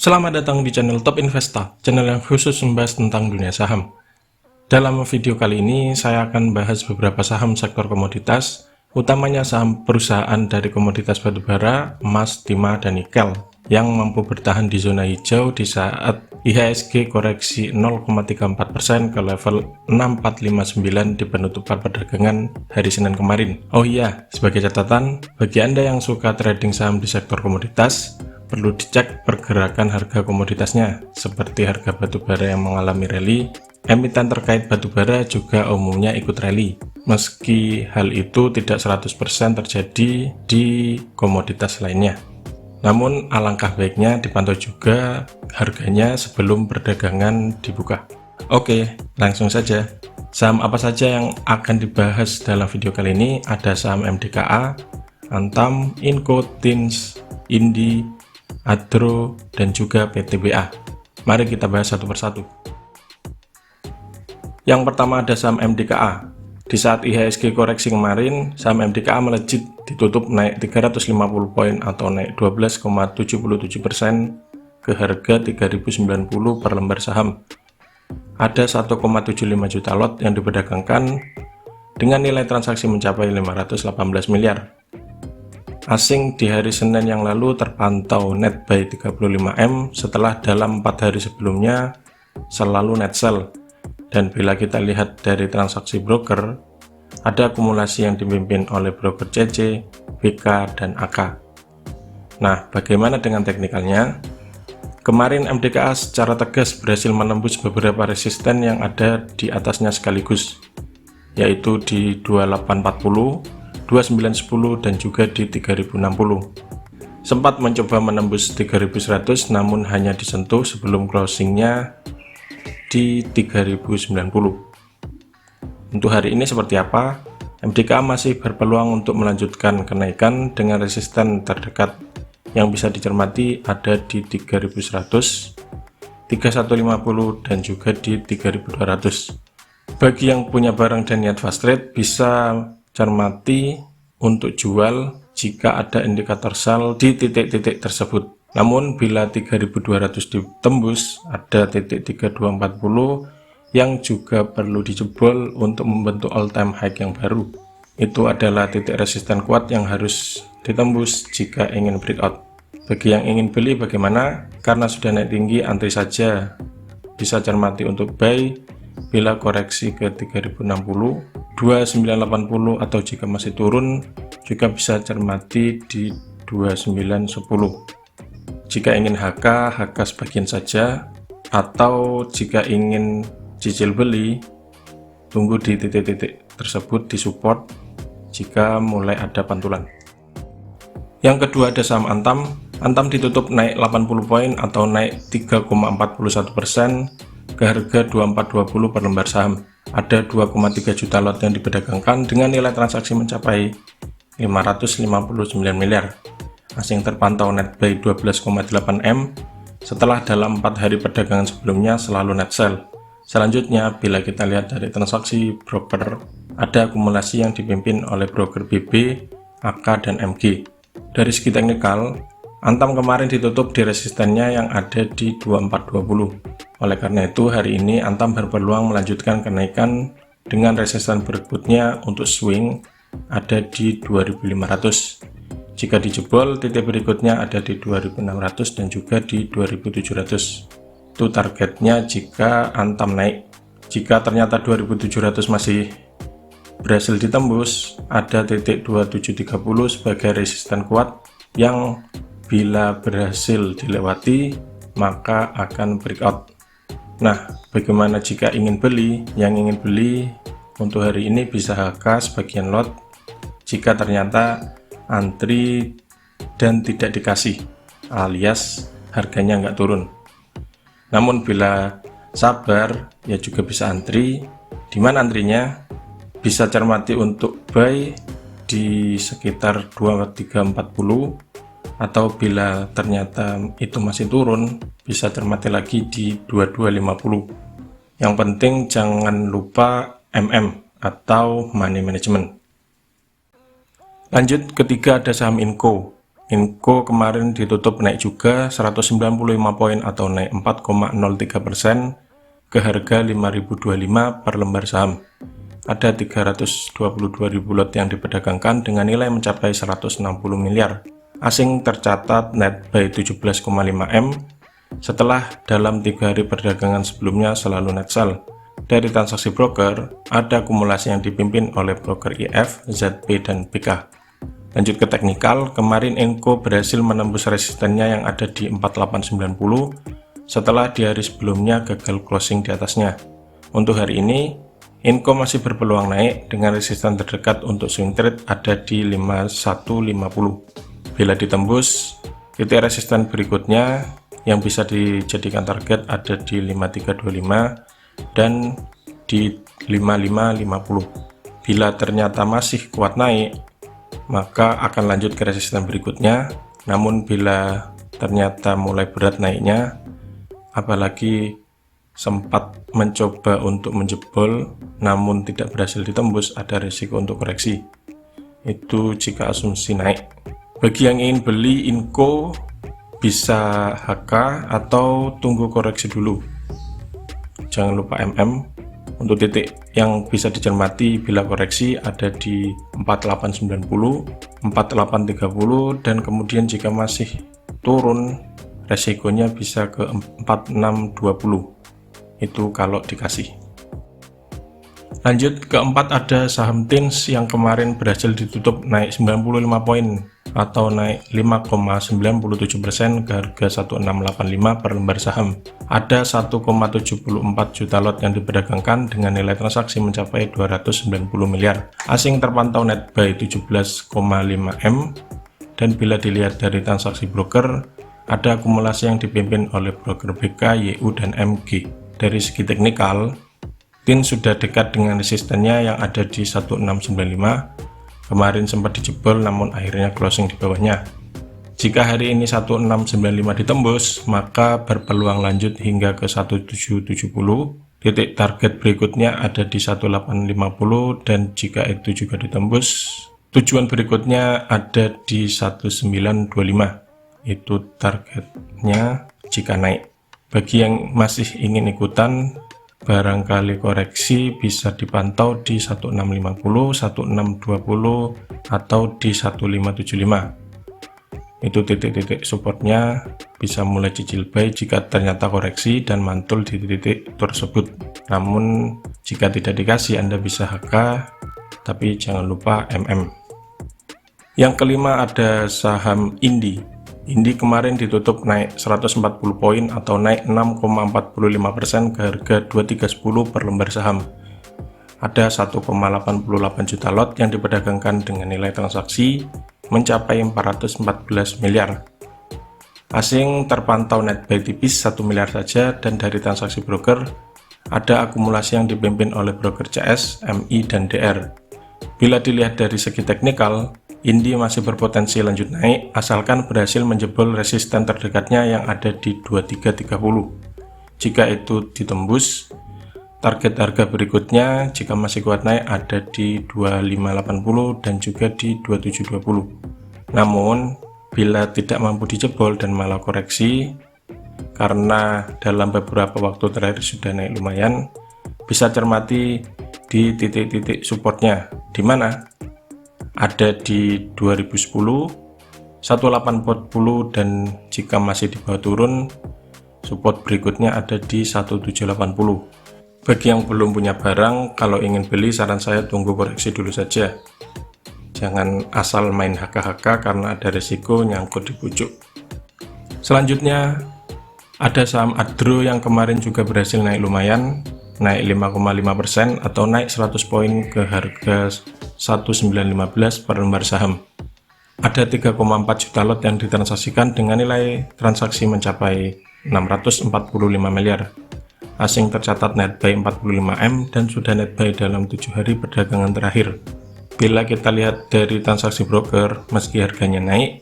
Selamat datang di channel Top Investa, channel yang khusus membahas tentang dunia saham. Dalam video kali ini, saya akan bahas beberapa saham sektor komoditas, utamanya saham perusahaan dari komoditas batubara, emas, timah, dan nikel, yang mampu bertahan di zona hijau di saat IHSG koreksi 0,34% ke level 6459 di penutupan perdagangan hari Senin kemarin. Oh iya, sebagai catatan, bagi Anda yang suka trading saham di sektor komoditas, perlu dicek pergerakan harga komoditasnya, seperti harga batubara yang mengalami rally. Emiten terkait batubara juga umumnya ikut rally, meski hal itu tidak 100% terjadi di komoditas lainnya. Namun alangkah baiknya dipantau juga harganya sebelum perdagangan dibuka. Oke, langsung saja. Saham apa saja yang akan dibahas dalam video kali ini? Ada saham MDKA, Antam, Inco, Tins, Indi, Adro, dan juga PTBA. Mari kita bahas satu persatu. Yang pertama ada saham MDKA. Di saat IHSG koreksi kemarin, saham MDKA melejit ditutup naik 350 poin atau naik 12,77% ke harga 3.090 per lembar saham. Ada 1,75 juta lot yang diperdagangkan dengan nilai transaksi mencapai 518 miliar. Asing di hari Senin yang lalu terpantau net buy 35M setelah dalam 4 hari sebelumnya selalu net sell. Dan bila kita lihat dari transaksi broker, ada akumulasi yang dipimpin oleh broker CC, BK, dan AK. Nah, bagaimana dengan teknikalnya? Kemarin MDKA secara tegas berhasil menembus beberapa resisten yang ada di atasnya sekaligus, yaitu di 2840, 2910, dan juga di 3060. Sempat mencoba menembus 3100 namun hanya disentuh sebelum closingnya di 3090. Untuk hari ini seperti apa? MDKA masih berpeluang untuk melanjutkan kenaikan dengan resisten terdekat yang bisa dicermati ada di 3100, 3150, dan juga di 3200. Bagi yang punya barang dan niat fast trade bisa cermati untuk jual jika ada indikator sell di titik-titik tersebut. Namun bila 3200 ditembus, ada titik 3240 yang juga perlu dijebol untuk membentuk all time high yang baru. Itu adalah titik resisten kuat yang harus ditembus jika ingin breakout. Bagi yang ingin beli bagaimana? Karena sudah naik tinggi, antri saja. Bisa cermati untuk buy bila koreksi ke 3060, 2980, atau jika masih turun juga bisa cermati di 2910. Jika ingin HK sebagian saja, atau jika ingin cicil beli, tunggu di titik-titik tersebut di support jika mulai ada pantulan. Yang kedua ada saham Antam. Antam ditutup naik 80 poin atau naik 3,41% ke harga 2420 per lembar saham. Ada 2,3 juta lot yang diperdagangkan dengan nilai transaksi mencapai 559 miliar. Asing terpantau net buy 12,8M setelah dalam 4 hari perdagangan sebelumnya selalu net sell. Selanjutnya, bila kita lihat dari transaksi broker, ada akumulasi yang dipimpin oleh broker BB, AK, dan MG. Dari segi teknikal, Antam kemarin ditutup di resistennya yang ada di 2420. Oleh karena itu, hari ini Antam berpeluang melanjutkan kenaikan dengan resisten berikutnya untuk swing ada di 2500. Jika dijebol, titik berikutnya ada di 2600 dan juga di 2700. Itu targetnya jika Antam naik. Jika ternyata 2700 masih berhasil ditembus, ada titik 2730 sebagai resisten kuat yang bila berhasil dilewati maka akan breakout. Nah, bagaimana jika ingin beli? Yang ingin beli untuk hari ini bisa HK sebagian lot jika ternyata antri dan tidak dikasih, alias harganya nggak turun. Namun bila sabar ya juga bisa antri. Di mana antrinya? Bisa cermati untuk buy di sekitar 2340, atau bila ternyata itu masih turun bisa cermati lagi di 2250. Yang penting jangan lupa atau money management. Lanjut, ketiga ada saham Inco. Inco kemarin ditutup naik juga 195 poin atau naik 4,03% ke harga 5.025 per lembar saham. Ada 322.000 lot yang diperdagangkan dengan nilai mencapai 160 miliar. Asing tercatat net buy 17,5 M setelah dalam 3 hari perdagangan sebelumnya selalu net sell. Dari transaksi broker, ada akumulasi yang dipimpin oleh broker IF, ZP, dan BK. Lanjut ke teknikal, kemarin Inco berhasil menembus resistennya yang ada di 4890 setelah di hari sebelumnya gagal closing di atasnya. Untuk hari ini, Inco masih berpeluang naik dengan resisten terdekat untuk swing trade ada di 5150. Bila ditembus, titik resisten berikutnya yang bisa dijadikan target ada di 5325 dan di 5550. Bila ternyata masih kuat naik, maka akan lanjut ke resisten berikutnya. Namun bila ternyata mulai berat naiknya, apalagi sempat mencoba untuk menjebol namun tidak berhasil ditembus, ada risiko untuk koreksi. Itu jika asumsi naik. Bagi yang ingin beli Inco, bisa HK atau tunggu koreksi dulu. Jangan lupa MM. Untuk titik yang bisa dicermati bila koreksi ada di 4890, 4830, dan kemudian jika masih turun resikonya bisa ke 4620. Itu kalau dikasih. Lanjut, keempat ada saham TINS yang kemarin berhasil ditutup naik 95 poin atau naik 5,97% ke harga 1685 per lembar saham. Ada 1,74 juta lot yang diperdagangkan dengan nilai transaksi mencapai 290 miliar. Asing terpantau net buy 17,5 M, dan bila dilihat dari transaksi broker, ada akumulasi yang dipimpin oleh broker BK, YU, dan MG. Dari segi teknikal, TINS sudah dekat dengan resistennya yang ada di 1695. Kemarin sempat dijebol namun akhirnya closing di bawahnya. Jika hari ini 1695 ditembus, maka berpeluang lanjut hingga ke 1770. Titik target berikutnya ada di 1850, dan jika itu juga ditembus, tujuan berikutnya ada di 1925. Itu targetnya jika naik. Bagi yang masih ingin ikutan, barangkali koreksi bisa dipantau di 1650, 1620, atau di 1575. Itu titik-titik supportnya, bisa mulai cicil buy jika ternyata koreksi dan mantul di titik tersebut. Namun jika tidak dikasih, Anda bisa HK, tapi jangan lupa MM. Yang kelima ada saham Indi. Indi kemarin ditutup naik 140 poin atau naik 6,45% ke harga 2310 per lembar saham. Ada 1,88 juta lot yang diperdagangkan dengan nilai transaksi mencapai 414 miliar. Asing terpantau net buy tipis 1 miliar saja, dan dari transaksi broker ada akumulasi yang dipimpin oleh broker CS, MI, dan DR. Bila dilihat dari segi teknikal, Indi masih berpotensi lanjut naik asalkan berhasil menjebol resisten terdekatnya yang ada di 2330. Jika itu ditembus, target harga berikutnya jika masih kuat naik ada di 2580 dan juga di 2720. Namun bila tidak mampu dijebol dan malah koreksi karena dalam beberapa waktu terakhir sudah naik lumayan, bisa cermati di titik-titik supportnya, di mana ada di 2010, 1840, dan jika masih di bawah turun, support berikutnya ada di 1780. Bagi yang belum punya barang, kalau ingin beli saran saya tunggu koreksi dulu saja. Jangan asal main HK-HK karena ada resiko nyangkut di pucuk. Selanjutnya ada saham Adro yang kemarin juga berhasil naik lumayan, naik 5,5% atau naik 100 poin ke harga 1915 per lembar saham. Ada 3,4 juta lot yang ditransaksikan dengan nilai transaksi mencapai 645 miliar. Asing tercatat net buy 45 M dan sudah net buy dalam 7 hari perdagangan terakhir. Bila kita lihat dari transaksi broker, meski harganya naik,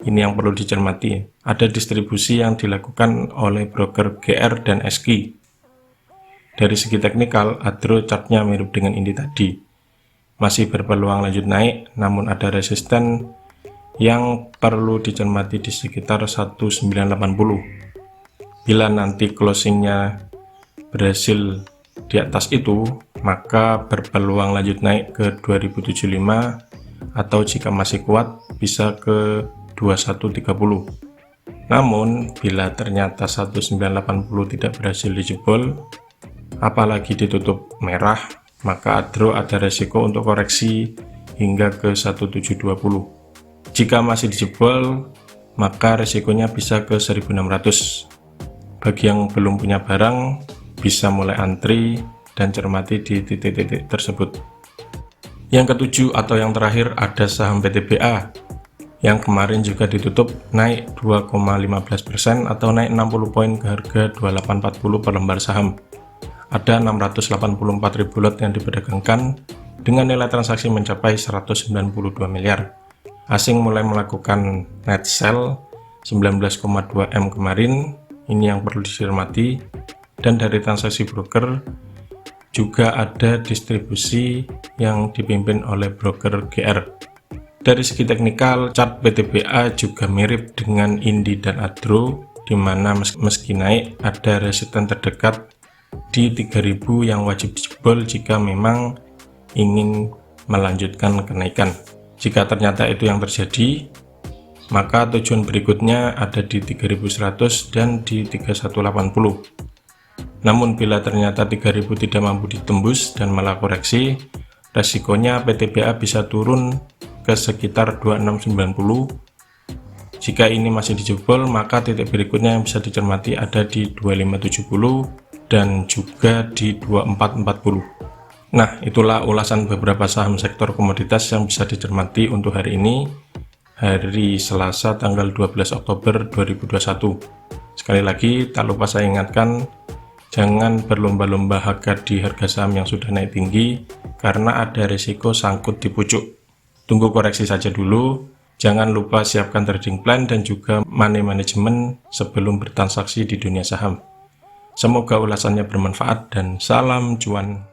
ini yang perlu dicermati. Ada distribusi yang dilakukan oleh broker GR dan SQ. Dari segi teknikal, Adro chartnya mirip dengan Indi tadi. Masih berpeluang lanjut naik, namun ada resisten yang perlu dicermati di sekitar 1980. Bila nanti closingnya berhasil di atas itu, maka berpeluang lanjut naik ke 2075, atau jika masih kuat bisa ke 2130. Namun bila ternyata 1980 tidak berhasil dijebol, apalagi ditutup merah, maka Adro ada resiko untuk koreksi hingga ke 1720. Jika masih dijebol, maka resikonya bisa ke 1600. Bagi yang belum punya barang, bisa mulai antri dan cermati di titik-titik tersebut. Yang ketujuh atau yang terakhir ada saham PTBA yang kemarin juga ditutup naik 2,15% atau naik 60 poin ke harga 2840 per lembar saham. Ada 684.000 lot yang diperdagangkan dengan nilai transaksi mencapai 192 miliar. Asing mulai melakukan net sell 19,2 M kemarin, ini yang perlu dicermati. Dan dari transaksi broker juga ada distribusi yang dipimpin oleh broker GR. Dari segi teknikal, chart PTBA juga mirip dengan Indi dan Adro, di mana meski naik ada resisten terdekat di 3000 yang wajib dijebol jika memang ingin melanjutkan kenaikan. Jika ternyata itu yang terjadi, maka tujuan berikutnya ada di 3100 dan di 3180. Namun bila ternyata 3000 tidak mampu ditembus dan malah koreksi, resikonya PTBA bisa turun ke sekitar 2690. Jika ini masih dijebol, maka titik berikutnya yang bisa dicermati ada di 2570 dan juga di 2440. Nah, itulah ulasan beberapa saham sektor komoditas yang bisa dicermati untuk hari ini, hari Selasa tanggal 12 Oktober 2021. Sekali lagi, tak lupa saya ingatkan, jangan berlomba-lomba harga di harga saham yang sudah naik tinggi, karena ada risiko sangkut di pucuk. Tunggu koreksi saja dulu, jangan lupa siapkan trading plan dan juga money management sebelum bertransaksi di dunia saham. Semoga ulasannya bermanfaat dan salam cuan.